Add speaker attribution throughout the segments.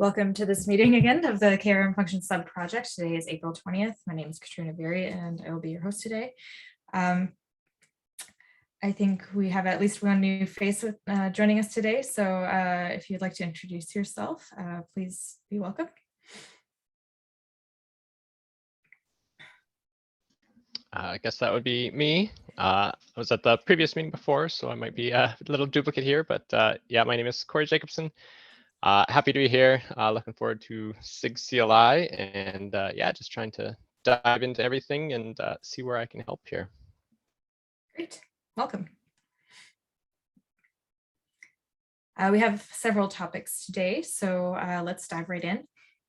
Speaker 1: Welcome to this meeting again of the KRM Functions sub-project. Today is April 20th. My name is Katrina Berry and I will be your host today. I think we have at least one new face joining us today. So if you'd like to introduce yourself, please be welcome.
Speaker 2: I guess that would be me. I was at the previous meeting before, so I might be a little duplicate here, but yeah, my name is Corey Jacobson. Happy to be here. Looking forward to SIG CLI and yeah, just trying to dive into everything and see where I can help here.
Speaker 1: Great, welcome. We have several topics today, so let's dive right in.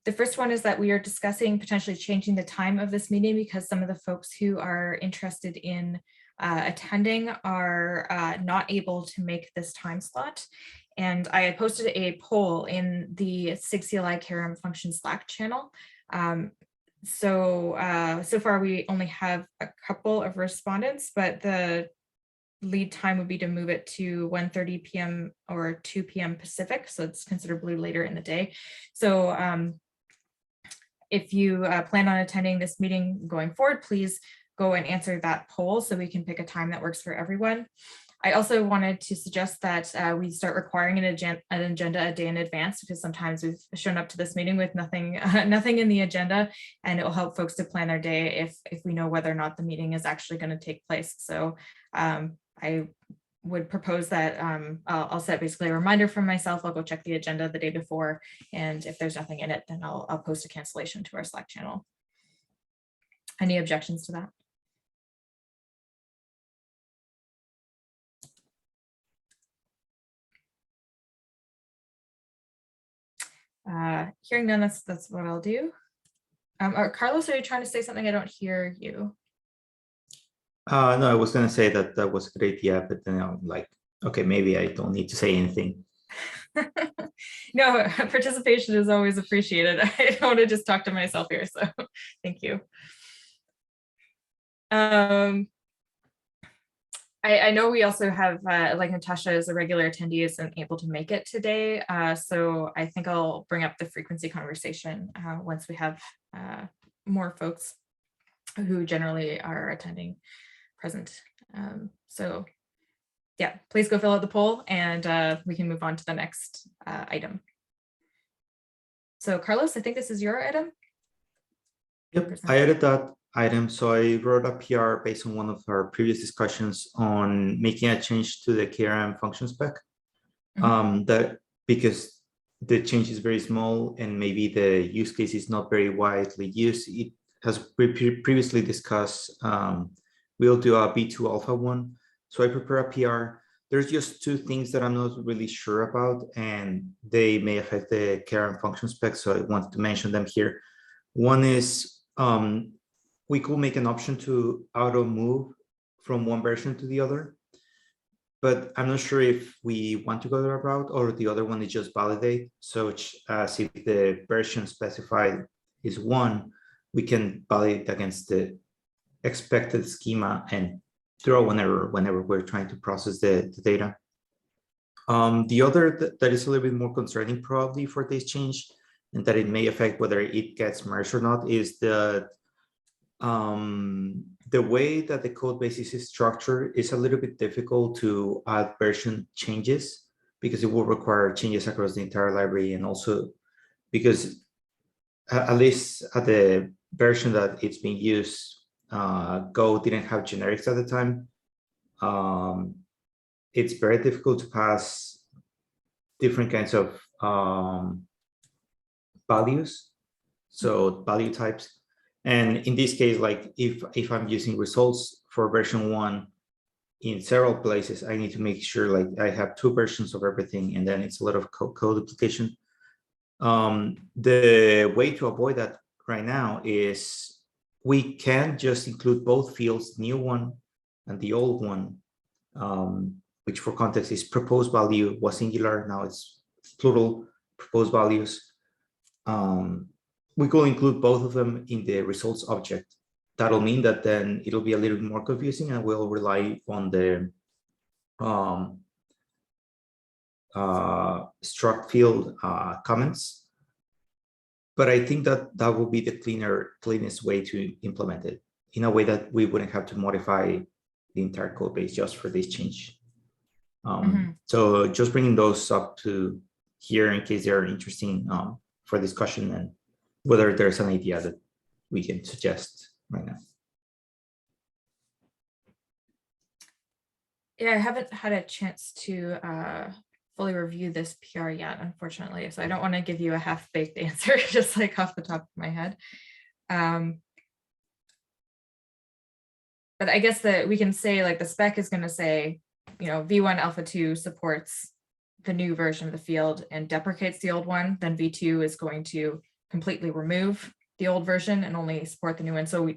Speaker 1: The first one is that we are discussing potentially changing the time of this meeting because some of the folks who are interested in attending are not able to make this time slot. And I had posted a poll in the SIG CLI KRM Functions Slack channel. So far we only have a couple of respondents, but the lead time would be to move it to 1:30 p.m. or 2 p.m. Pacific. So it's considerably later in the day. So if you plan on attending this meeting going forward, please go and answer that poll so we can pick a time that works for everyone. I also wanted to suggest that we start requiring an agenda a day in advance, because sometimes we've shown up to this meeting with nothing in the agenda, and it will help folks to plan their day if we know whether or not the meeting is actually going to take place. So I would propose that I'll set basically a reminder for myself. I'll go check the agenda the day before, and if there's nothing in it, then I'll post a cancellation to our Slack channel. Any objections to that? Hearing none, that's what I'll do. Carlos, are you trying to say something? I don't hear you.
Speaker 3: No, I was going to say that that was a great idea, but then I'm like, okay, maybe I don't need to say anything.
Speaker 1: No, participation is always appreciated. I don't want to just talk to myself here, so thank you. I know we also have, like Natasha is a regular attendee, isn't able to make it today. So I think I'll bring up the frequency conversation once we have more folks who generally are attending present. So yeah, please go fill out the poll and we can move on to the next item. So Carlos, I think this is your item.
Speaker 3: Yep, I added that item. So I wrote a PR based on one of our previous discussions on making a change to the KRM function spec. That because the change is very small and maybe the use case is not very widely used. It has previously discussed, we'll do a B2 alpha one. So I prepare a PR. There's just two things that I'm not really sure about, and they may affect the KRM function spec. So I wanted to mention them here. One is we could make an option to auto move from one version to the other, but I'm not sure if we want to go that route or the other one is just validate. So as if the version specified is 1, we can validate against the expected schema and throw an error whenever we're trying to process the data. The other that is a little bit more concerning probably for this change, and that it may affect whether it gets merged or not, is the way that the code base is structured is a little bit difficult to add version changes, because it will require changes across the entire library, and also because at least at the version that it's being used, Go didn't have generics at the time. It's very difficult to pass different kinds of values, so value types. And in this case, like if I'm using results for version 1 in several places, I need to make sure like I have 2 versions of everything, and then it's a lot of code duplication. The way to avoid that right now is we can just include both fields, new one and the old one, which for context is proposed value was singular, now it's plural proposed values. We could include both of them in the results object. That'll mean that then it'll be a little bit more confusing, and we'll rely on the struct field comments But I think that that would be the cleanest way to implement it in a way that we wouldn't have to modify the entire code base just for this change. So just bringing those up to here in case they're interesting for discussion and whether there's an idea that we can suggest right now.
Speaker 1: Yeah, I haven't had a chance to fully review this PR yet, unfortunately. So I don't want to give you a half-baked answer, just like off the top of my head. But I guess that we can say like the spec is going to say, you know, V1 Alpha 2 supports the new version of the field and deprecates the old one. Then V2 is going to completely remove the old version and only support the new one. So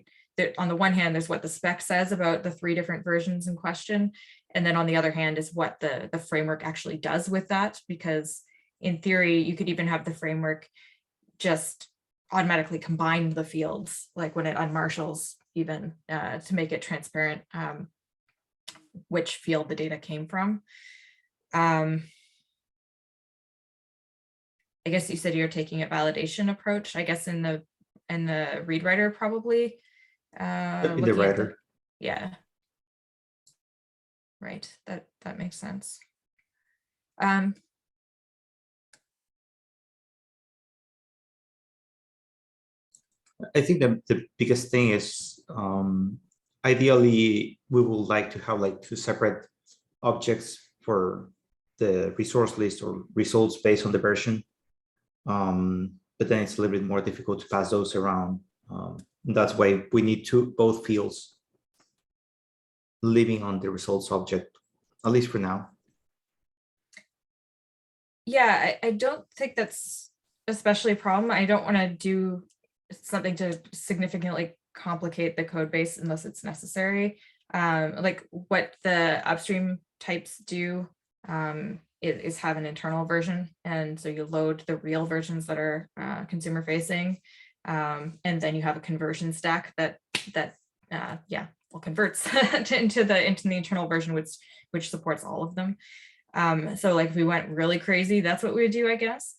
Speaker 1: on the one hand, there's what the spec says about the 3 different versions in question. And then on the other hand is what the framework actually does with that, because in theory, you could even have the framework just automatically combine the fields, like when it unmarshals even to make it transparent which field the data came from. I guess you said you're taking a validation approach, I guess in the read writer probably.
Speaker 3: In the writer.
Speaker 1: Yeah. Right, that makes sense.
Speaker 3: I think the biggest thing is ideally we would like to have like 2 separate objects for the resource list or results based on the version. But then it's a little bit more difficult to pass those around. That's why we need both fields living on the results object, at least for now.
Speaker 1: Yeah, I don't think that's especially a problem. I don't want to do something to significantly complicate the code base unless it's necessary. Like what the upstream types do is have an internal version. And so you load the real versions that are consumer facing. And then you have a conversion stack that converts into the internal version, which supports all of them. So like if we went really crazy, that's what we would do, I guess.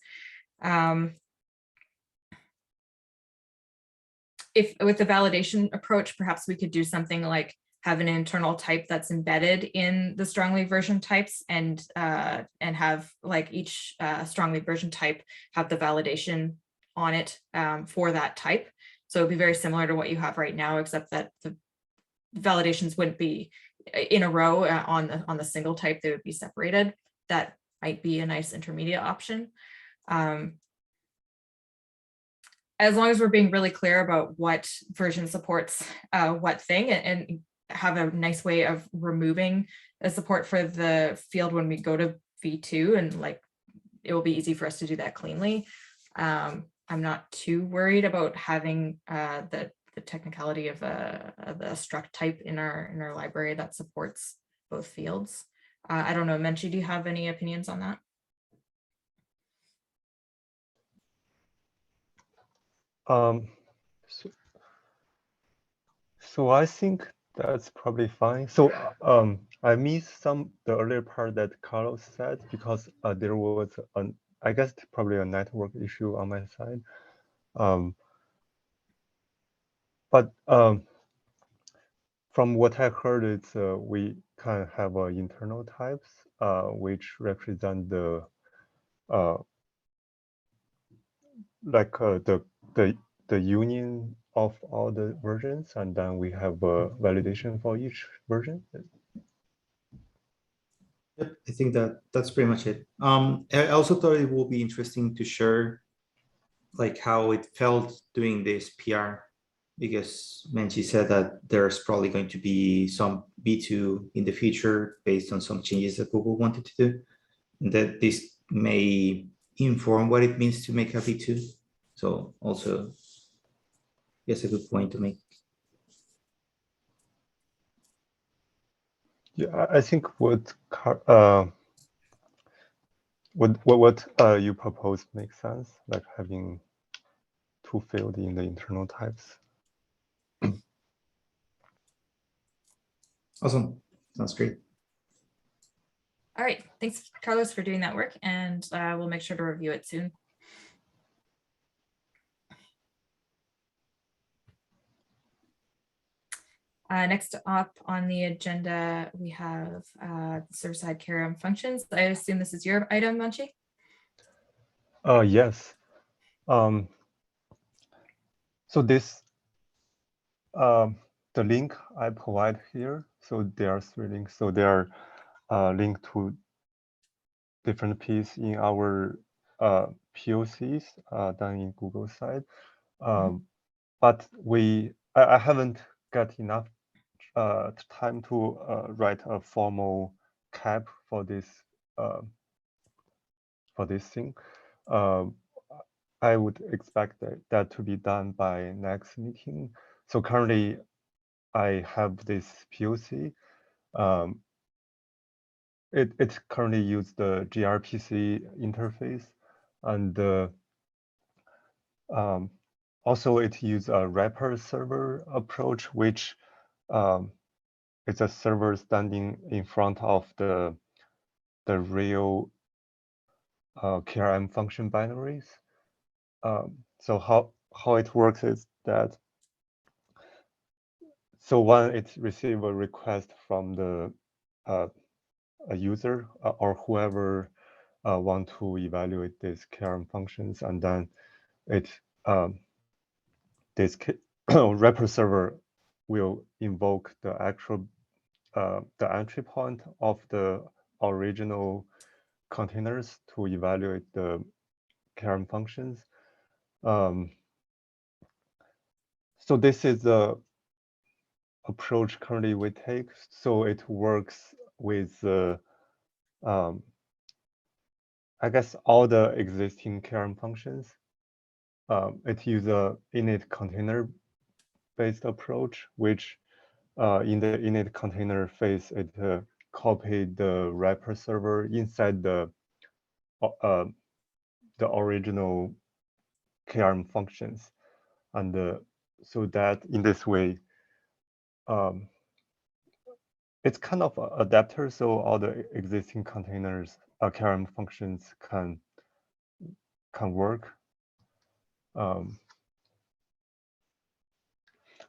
Speaker 1: If with the validation approach, perhaps we could do something like have an internal type that's embedded in the strongly version types and have like each strongly version type have the validation on it for that type. So it'd be very similar to what you have right now, except that the validations wouldn't be in a row on the single type, they would be separated. That might be a nice intermediate option. As long as we're being really clear about what version supports what thing and have a nice way of removing the support for the field when we go to V2, and like it will be easy for us to do that cleanly. I'm not too worried about having the technicality of the struct type in our library that supports both fields. I don't know, Menchi, do you have any opinions on that?
Speaker 4: So I think that's probably fine. So I missed the earlier part that Carlos said because there was I guess probably a network issue on my side. But from what I heard, it's we can have internal types which represent the the union of all the versions, and then we have a validation for each version.
Speaker 3: Yep, I think that's pretty much it. I also thought it would be interesting to share like how it felt doing this PR, because Menchi said that there's probably going to be some V2 in the future based on some changes that Google wanted to do, and that this may inform what it means to make a V2. So also, yes, a good point to make.
Speaker 4: Yeah, I think what you propose makes sense, like having 2 fields in the internal types.
Speaker 3: Awesome, sounds great.
Speaker 1: All right, thanks, Carlos, for doing that work, and we'll make sure to review it soon. Next up on the agenda, we have server-side KRM functions. I assume this is your item, Manchi?
Speaker 4: Yes. So this, the link I provide here, so there are 3 links. So they are linked to different pieces in our POCs done in Google side. But I haven't got enough time to write a formal cap for this thing. I would expect that to be done by next meeting. So currently, I have this POC. It currently uses the gRPC interface, and also it uses a wrapper server approach, which is a server standing in front of the real KRM function binaries. So how it works is that, so when it receives a request from the a user or whoever want to evaluate these KRM functions, and then it this wrapper server will invoke the actual the entry point of the original containers to evaluate the KRM functions. So this is the approach currently we take. So it works with I guess all the existing KRM functions. It uses a init container based approach, which in the init container phase, it copied the wrapper server inside the original KRM functions, and so that in this way, it's kind of an adapter, so all the existing containers, KRM functions can work.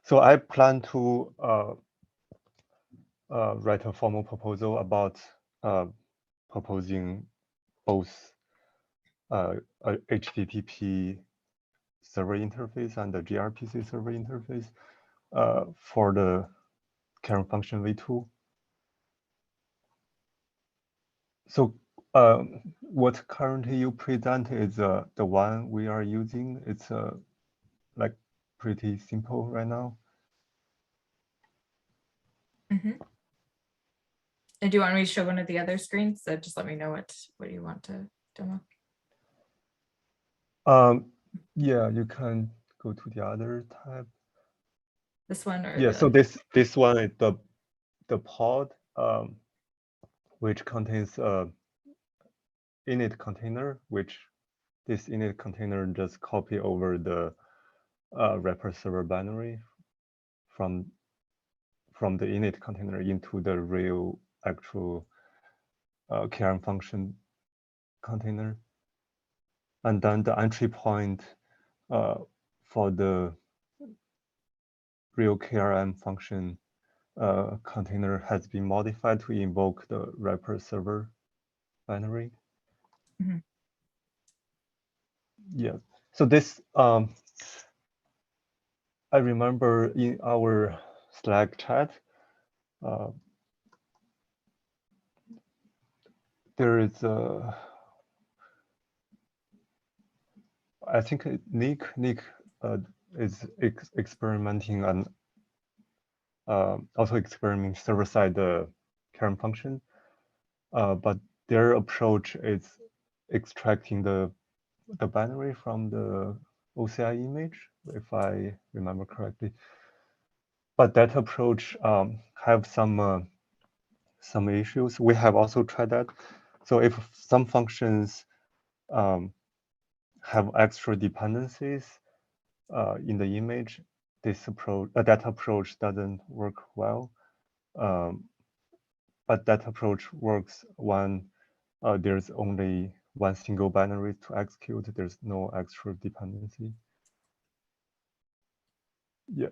Speaker 4: So I plan to write a formal proposal about proposing both a HTTP server interface and the gRPC server interface for the KRM function v2. So what currently you present is the one we are using. It's like pretty simple right now.
Speaker 1: And do you want me to show one of the other screens? So just let me know what you want to demo.
Speaker 4: Yeah, you can go to the other tab.
Speaker 1: This one, or
Speaker 4: yeah. So this one is the pod, which contains init container, which this init container just copy over the wrapper server binary from the init container into the real actual KRM function container. And then the entry point for the real KRM function container has been modified to invoke the wrapper server binary. Yeah. So this, I remember in our Slack chat, there is a, I think Nick is experimenting and also experimenting server-side KRM function, but their approach is extracting the binary from the OCI image, if I remember correctly. But that approach have some issues. We have also tried that. So if some functions have extra dependencies in the image, this approach, that approach doesn't work well. But that approach works when there's only one single binary to execute. There's no extra dependency. Yeah.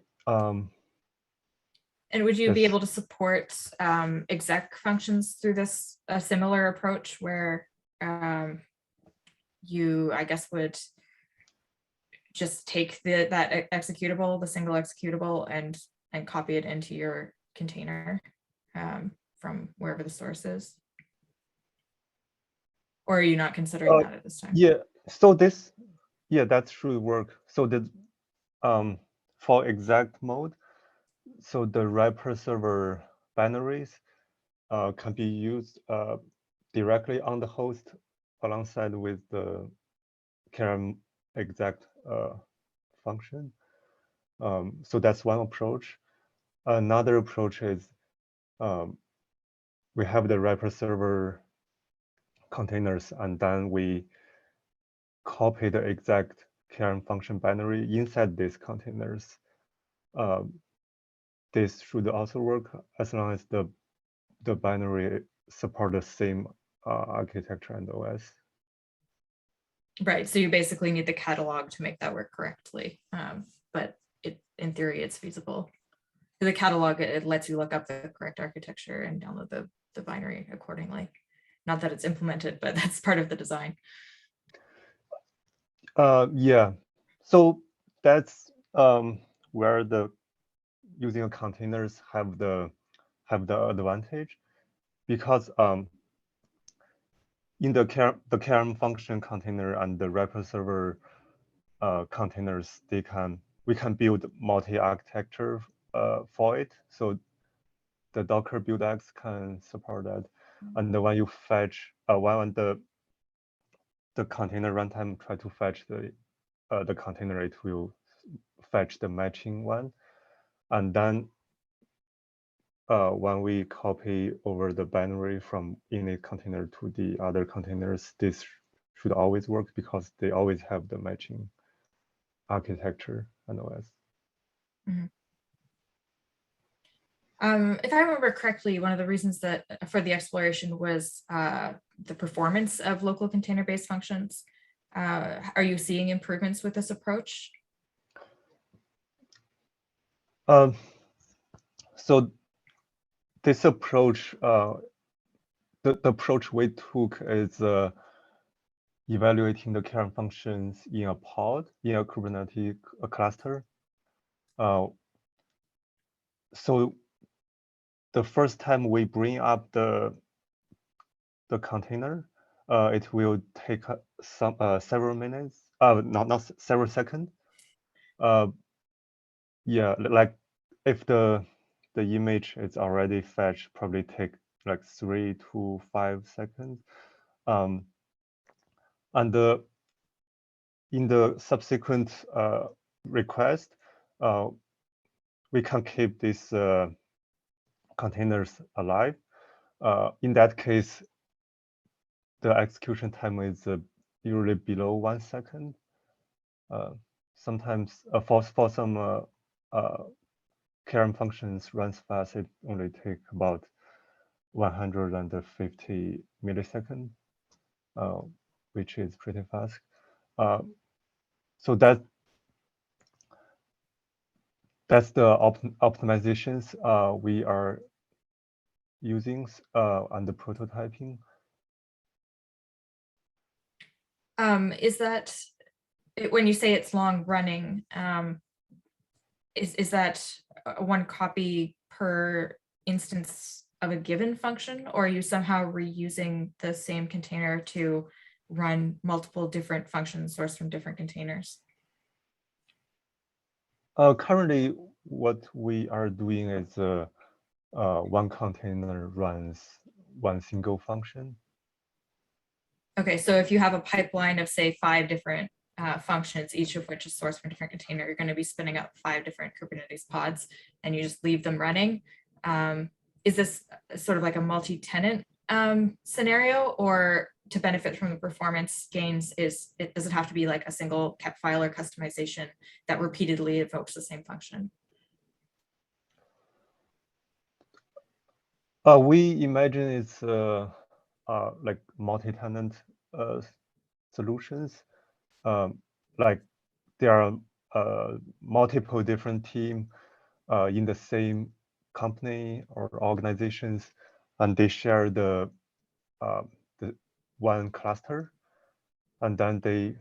Speaker 1: And would you be
Speaker 4: Yes.
Speaker 1: able to support exec functions through this a similar approach where you, I guess, would just take that executable, the single executable, and copy it into your container from wherever the source is? Or are you not considering that at this time?
Speaker 4: Yeah. So this, yeah, that should work. So the for exact mode, so the wrapper server binaries can be used directly on the host alongside with the KRM exact function. So that's one approach. Another approach is we have the wrapper server containers, and then we copy the exact KRM function binary inside these containers. This should also work as long as the binary support the same architecture and OS.
Speaker 1: Right, so you basically need the catalog to make that work correctly, but in theory, it's feasible. The catalog, it lets you look up the correct architecture and download the binary accordingly. Not that it's implemented, but that's part of the design.
Speaker 4: Yeah, so that's where the using a containers have the advantage, because in the KRM function container and the wrapper server containers, we can build multi-architecture for it. So the Docker buildx can support that. And then when you fetch, when the container runtime try to fetch the container, it will fetch the matching one. And then when we copy over the binary from init container to the other containers, this should always work because they always have the matching architecture and OS.
Speaker 1: Mm-hmm. If I remember correctly, one of the reasons that for the exploration was the performance of local container-based functions. Are you seeing improvements with this approach?
Speaker 4: So this approach, the approach we took is evaluating the KRM functions in a pod, in a Kubernetes cluster. So the first time we bring up the container, it will take several minutes, not several seconds. Yeah, like if the image is already fetched, probably take like 3 to 5 seconds. And in the subsequent request, we can keep these containers alive. In that case, the execution time is usually below 1 second. Sometimes for some KRM functions runs fast, it only take about 150 milliseconds, which is pretty fast. So that's the optimizations we are using on the prototyping.
Speaker 1: Is that when you say it's long running? Is that one copy per instance of a given function, or are you somehow reusing the same container to run multiple different functions sourced from different containers?
Speaker 4: Currently, what we are doing is one container runs one single function.
Speaker 1: Okay, so if you have a pipeline of, say, 5 different functions, each of which is sourced from a different container, you're going to be spinning up 5 different Kubernetes pods, and you just leave them running. Is this sort of like a multi-tenant scenario, or to benefit from the performance gains, does it have to be like a single kept file or customization that repeatedly evokes the same function?
Speaker 4: We imagine it's like multi-tenant solutions. Like there are multiple different teams in the same company or organizations, and they share the one cluster, and then they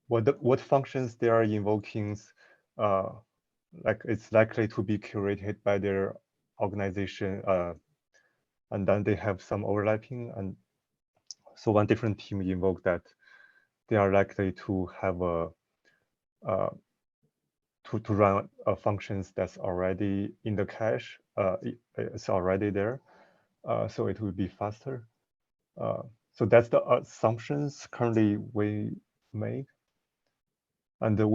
Speaker 4: what functions they are invoking, like it's likely to be curated by their organization, and then they have some overlapping, and so one different team invoke that they are likely to have a to run functions that's already in the cache. It's already there, so it will be faster. So that's the assumptions currently we made, and the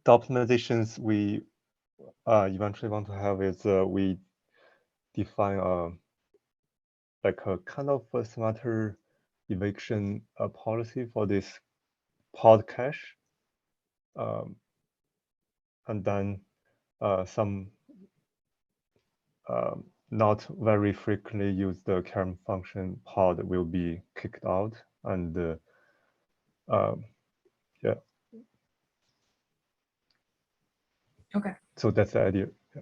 Speaker 4: optimizations we eventually want to have is we define like a kind of a smarter eviction policy for this pod cache, and then some not very frequently used the KRM function pod will be kicked out, and yeah.
Speaker 1: Okay.
Speaker 4: So that's the idea. Yeah.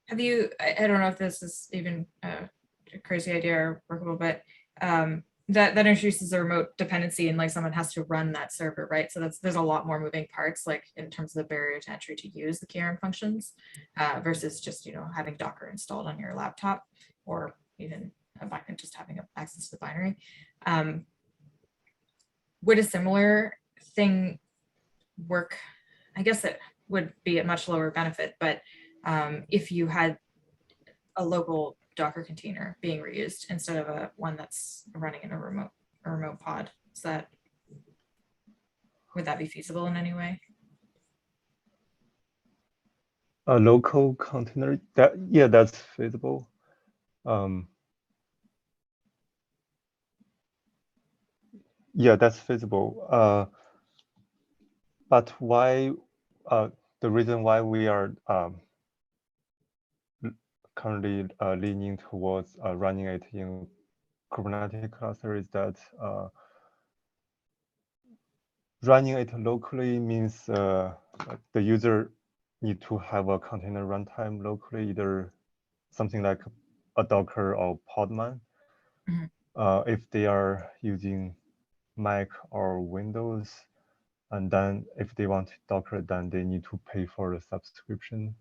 Speaker 1: Have you, I don't know if this is even a crazy idea or workable, but that introduces a remote dependency and like someone has to run that server, right? So there's a lot more moving parts, like in terms of the barrier to entry to use the KRM functions versus just, you know, having Docker installed on your laptop or even just having access to the binary. Would a similar thing work? I guess it would be a much lower benefit, but if you had a local Docker container being reused instead of one that's running in a remote pod, would that be feasible in any way?
Speaker 4: A local container, that's feasible. Yeah, that's feasible. But why? The reason why we are currently leaning towards running it in Kubernetes cluster is that running it locally means the user need to have a container runtime locally, either something like a Docker or Podman. Mm-hmm. If they are using Mac or Windows, and then if they want Docker, then they need to pay for the subscription.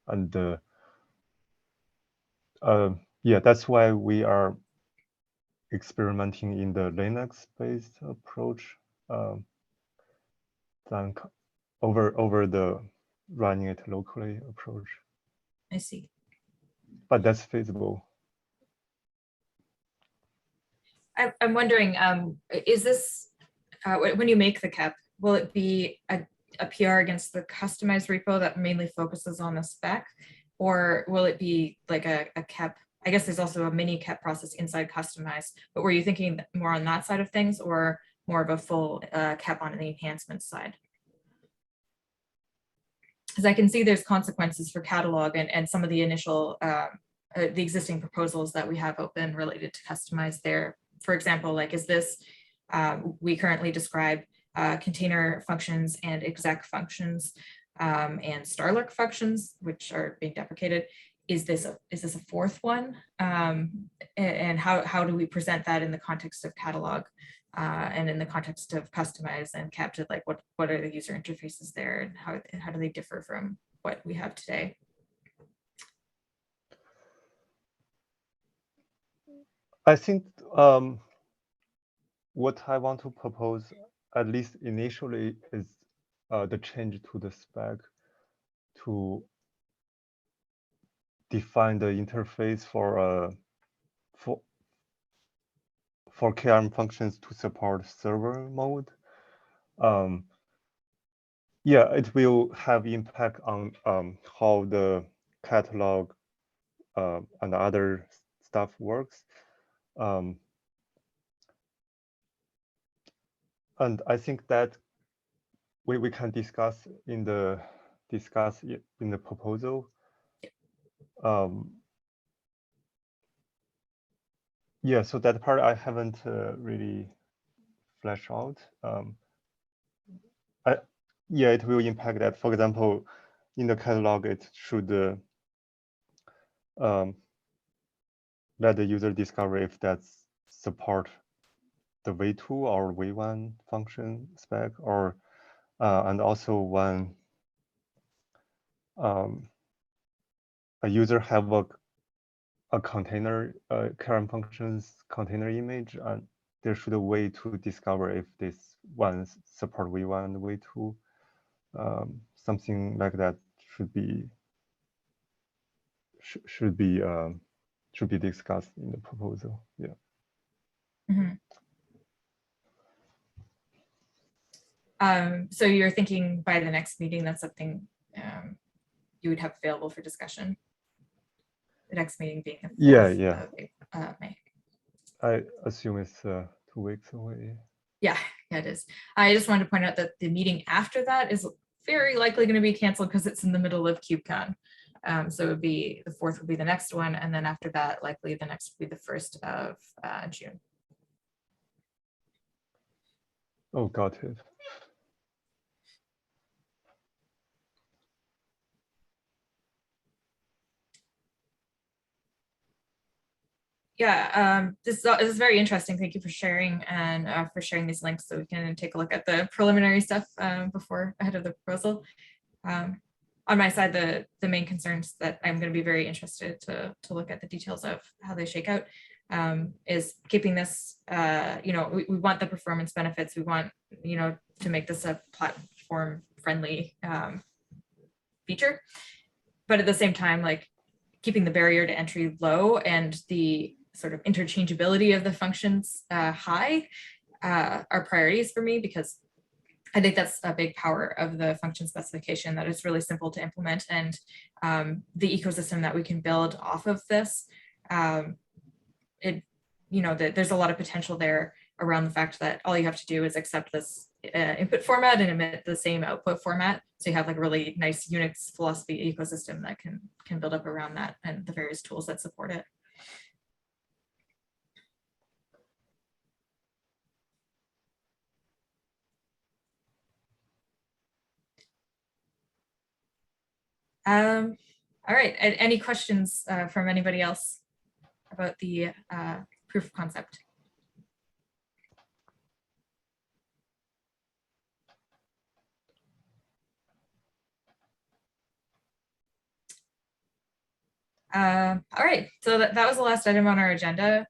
Speaker 4: And yeah, that's why we are experimenting in the Linux-based approach than over the running it locally approach.
Speaker 1: I see.
Speaker 4: But that's feasible.
Speaker 1: I'm wondering, is this, when you make the KEP, will it be a PR against the customized repo that mainly focuses on the spec, or will it be like a KEP? I guess there's also a mini KEP process inside customized, but were you thinking more on that side of things or more of a full KEP on the enhancement side? Because I can see there's consequences for catalog and some of the initial, the existing proposals that we have open related to customize there. For example, like is this, we currently describe container functions and exec functions and Starlark functions, which are being deprecated. Is this a fourth one? And how do we present that in the context of catalog and in the context of customize and capture, like what are the user interfaces there and how do they differ from what we have today?
Speaker 4: I think what I want to propose, at least initially, is the change to the spec to define the interface for KRM functions to support server mode. Yeah, it will have impact on how the catalog and other stuff works. And I think that we can discuss in the proposal. Yeah, so that part I haven't really fleshed out. Yeah, it will impact that. For example, in the catalog, it should let the user discover if that's support the V2 or V1 function spec, or and also when a user have a container KRM Functions container image, and there should a way to discover if this one support V1 and V2. Something like that should be discussed in the proposal. Yeah.
Speaker 1: So you're thinking by the next meeting, that's something you would have available for discussion. The next meeting being the 4th of May.
Speaker 4: I assume it's 2 weeks away.
Speaker 1: Yeah, it is. I just wanted to point out that the meeting after that is very likely going to be canceled because it's in the middle of KubeCon. So it would be the 4th would be the next one, and then after that, likely the next would be the 1st of June.
Speaker 4: Oh, got it.
Speaker 1: Yeah, this is very interesting. Thank you for sharing and for sharing these links so we can take a look at the preliminary stuff ahead of the proposal. On my side, the main concerns that I'm going to be very interested to look at the details of how they shake out is keeping this, we want the performance benefits. We want, to make this a platform friendly feature, but at the same time, like keeping the barrier to entry low and the sort of interchangeability of the functions high are priorities for me, because I think that's a big power of the function specification, that it's really simple to implement, and the ecosystem that we can build off of this, there's a lot of potential there around the fact that all you have to do is accept this input format and emit the same output format. So you have like a really nice Unix philosophy ecosystem that can build up around that and the various tools that support it. All right, any questions from anybody else about the proof of concept? All right, so that was the last item on our agenda.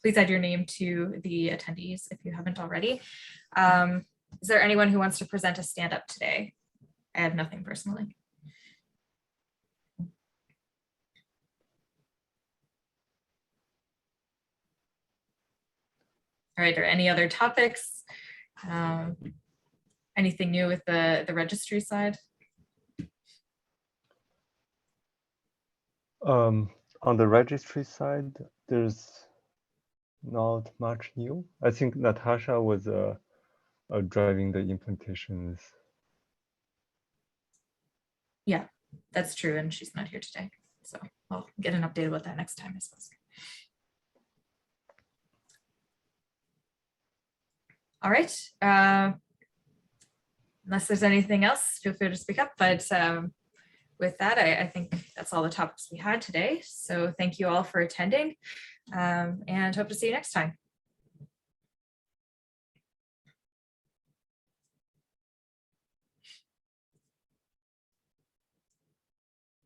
Speaker 1: Please add your name to the attendees if you haven't already. Is there anyone who wants to present a stand-up today? I have nothing personally. All right, or any other topics? Anything new with the registry side?
Speaker 4: On the registry side, there's not much new. I think Natasha was driving the implementations.
Speaker 1: Yeah, that's true, and she's not here today, so I'll get an update about that next time, I suppose. All right, unless there's anything else, feel free to speak up, but with that, I think that's all the topics we had today. So thank you all for attending, and hope to see you next time.